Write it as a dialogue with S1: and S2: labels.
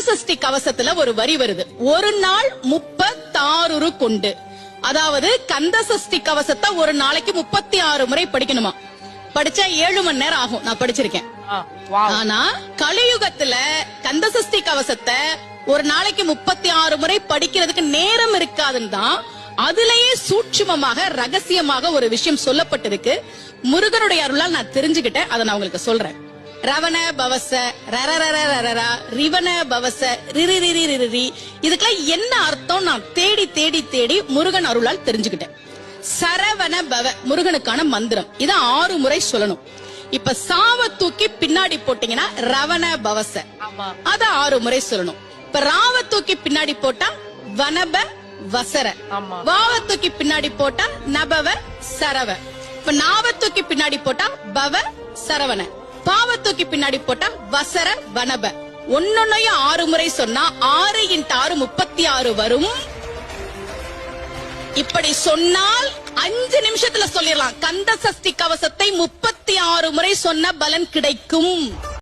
S1: சஷ்டி கவசத்துல ஒரு வரி வருது, ஒரு நாள் 36 கொண்டு. அதாவது கந்த சஷ்டி கவசத்தை ஒரு நாளைக்கு 36 முறை படிக்கணுமா. படிச்சா 7 மணி நேரம் ஆகும். நான் படிச்சிருக்கேன். ஆனா கலியுகத்துல கந்த சஷ்டி கவசத்தை ஒரு நாளைக்கு 36 முறை படிக்கிறதுக்கு நேரம் இருக்காதுன்னு தான் அதுலயே சூட்சுமமாக ரகசியமாக ஒரு விஷயம் சொல்லப்பட்டிருக்கு. முருகனுடைய அருளால் நான் தெரிஞ்சுக்கிட்டேன். அதை நான் உங்களுக்கு சொல்றேன். ரவண பவச ரரரரரரரா ரிவண பவச ரிரிரிரிரிரி, இதுக்கெல்லாம் என்ன அர்த்தம் நான் தேடி தேடி தேடி முருகன் அருளால் தெரிஞ்சுக்கிட்டேன். சரவண பவ முருகனுக்கான மந்திரம். இத 6 முறை சொல்லணும். இப்ப சாவ தூக்கி பின்னாடி போட்டீங்கன்னா ரவண பவச, அத 6 முறை சொல்லணும். இப்ப ராவ தூக்கி பின்னாடி போட்டா வனப வசர, வாவ தூக்கி பின்னாடி போட்டா நபவ சரவ, இப்ப நாவ தூக்கி பின்னாடி போட்டா பவ சரவண, பாவ தூக்கி பின்னாடி போட்டா வசர வனப. ஒன்னொன்னையும் 6 முறை சொன்னா 6 × 6 36 வரும். இப்படி சொன்னால் 5 நிமிஷத்துல சொல்லிடலாம். கந்த சஷ்டி கவசத்தை 36 முறை சொன்ன பலன் கிடைக்கும்.